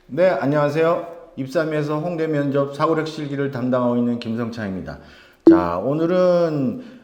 네, 안녕하세요. 입사미에서 홍대 면접 사고력 실기를 담당하고 있는 김성창입니다. 자, 오늘은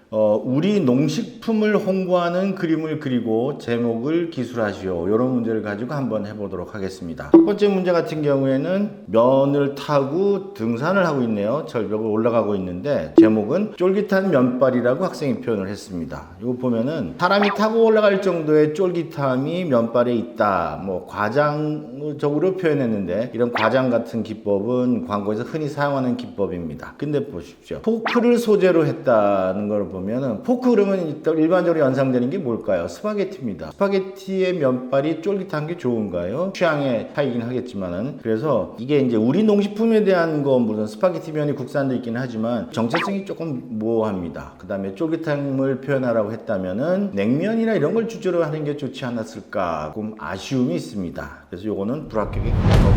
우리 농식품을 홍보하는 그림을 그리고 제목을 기술하시오. 이런 문제를 가지고 한번 해보도록 하겠습니다. 첫 번째 문제 같은 경우에는 면을 타고 등산을 하고 있네요. 절벽을 올라가고 있는데 제목은 쫄깃한 면발이라고 학생이 표현을 했습니다. 이거 보면은 사람이 타고 올라갈 정도의 쫄깃함이 면발에 있다. 뭐 과장적으로 표현했는데 이런 과장 같은 기법은 광고에서 흔히 사용하는 기법입니다. 근데 보십시오. 포크를 소재로 했다는 걸 보면 포크 그러면 일반적으로 연상되는 게 뭘까요? 스파게티입니다. 스파게티의 면발이 쫄깃한 게 좋은가요? 취향의 차이긴 하겠지만은 그래서 이게 이제 우리 농식품에 대한 거 물론 스파게티 면이 국산도 있긴 하지만 정체성이 조금 모호합니다. 그 다음에 쫄깃함을 표현하라고 했다면은 냉면이나 이런 걸 주제로 하는 게 좋지 않았을까 조금 아쉬움이 있습니다. 그래서 요거는 불합격의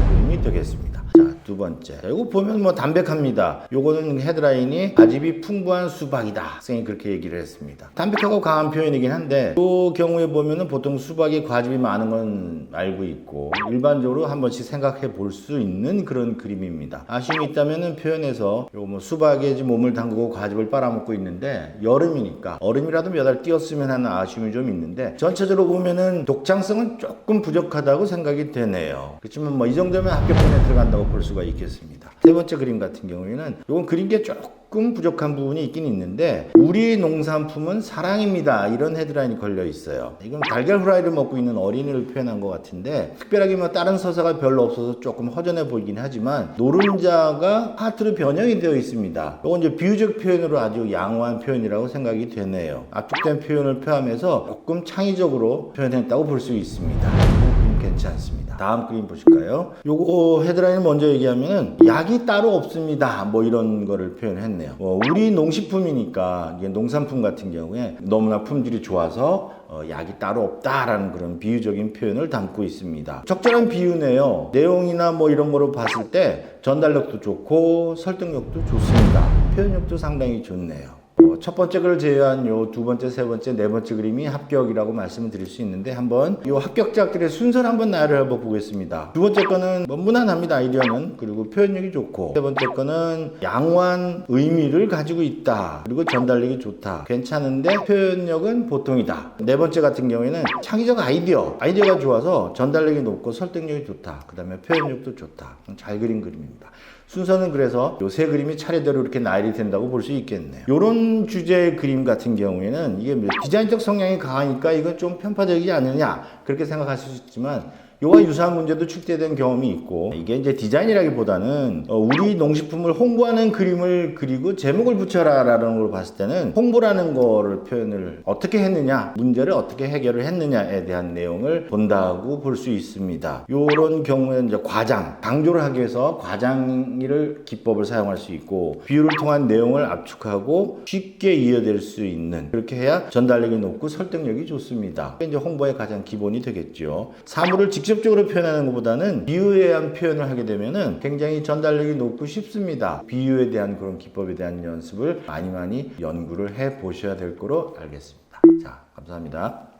그림이 되겠습니다. 자, 두 번째. 자, 이거 보면 뭐 담백합니다. 요거는 헤드라인이 과즙이 풍부한 수박이다. 학생이 그렇게 얘기를 했습니다. 담백하고 강한 표현이긴 한데 이 경우에 보면은 보통 수박에 과즙이 많은 건 알고 있고 일반적으로 한 번씩 생각해 볼 수 있는 그런 그림입니다. 아쉬움이 있다면은 표현에서 요거 뭐 수박에 몸을 담그고 과즙을 빨아먹고 있는데 여름이니까 얼음이라도 몇 알 띄었으면 하는 아쉬움이 좀 있는데 전체적으로 보면은 독창성은 조금 부족하다고 생각이 되네요. 그렇지만 뭐 이 정도면 합격권에 들어간다고 볼 수가 있겠습니다. 세 번째 그림 같은 경우에는 이건 그린 게 조금 부족한 부분이 있긴 있는데 우리 농산품은 사랑입니다. 이런 헤드라인이 걸려 있어요. 이건 달걀 후라이를 먹고 있는 어린이를 표현한 것 같은데 특별하게 뭐 다른 서사가 별로 없어서 조금 허전해 보이긴 하지만 노른자가 하트로 변형이 되어 있습니다. 이건 이제 비유적 표현으로 아주 양호한 표현이라고 생각이 되네요. 압축된 표현을 표하면서 조금 창의적으로 표현했다고 볼 수 있습니다. 괜찮습니다. 다음 그림 보실까요? 요거 헤드라인을 먼저 얘기하면은 약이 따로 없습니다. 뭐 이런 거를 표현했네요. 우리 농식품이니까 이게 농산품 같은 경우에 너무나 품질이 좋아서 약이 따로 없다라는 그런 비유적인 표현을 담고 있습니다. 적절한 비유네요. 내용이나 뭐 이런 거로 봤을 때 전달력도 좋고 설득력도 좋습니다. 표현력도 상당히 좋네요. 첫 번째 걸 제외한 요 두 번째, 세 번째, 네 번째 그림이 합격이라고 말씀을 드릴 수 있는데 한번 요 합격자들의 순서를 한번 나열을 해보 보겠습니다. 두 번째 거는 뭐 무난합니다. 아이디어는. 그리고 표현력이 좋고 세 번째 거는 양호한 의미를 가지고 있다. 그리고 전달력이 좋다. 괜찮은데 표현력은 보통이다. 네 번째 같은 경우에는 창의적 아이디어가 좋아서 전달력이 높고 설득력이 좋다. 그 다음에 표현력도 좋다. 잘 그린 그림입니다. 순서는 그래서 요 세 그림이 차례대로 이렇게 나열이 된다고 볼 수 있겠네요. 요런 주제의 그림 같은 경우에는 이게 디자인적 성향이 강하니까 이건 좀 편파적이지 않느냐 그렇게 생각하실 수 있지만 요와 유사한 문제도 출제된 경험이 있고 이게 이제 디자인이라기보다는 우리 농식품을 홍보하는 그림을 그리고 제목을 붙여라 라는 걸 봤을 때는 홍보라는 거를 표현을 어떻게 했느냐 문제를 어떻게 해결을 했느냐에 대한 내용을 본다고 볼 수 있습니다. 요런 경우에는 이제 과장 강조를 하기 위해서 과장을 기법을 사용할 수 있고 비유를 통한 내용을 압축하고 쉽게 이해될 수 있는 그렇게 해야 전달력이 높고 설득력이 좋습니다. 이게 이제 홍보의 가장 기본이 되겠죠. 사물을 직접적으로 표현하는 것보다는 비유에 대한 표현을 하게 되면은 굉장히 전달력이 높고 쉽습니다. 비유에 대한 그런 기법에 대한 연습을 많이 연구를 해 보셔야 될 거로 알겠습니다. 자, 감사합니다.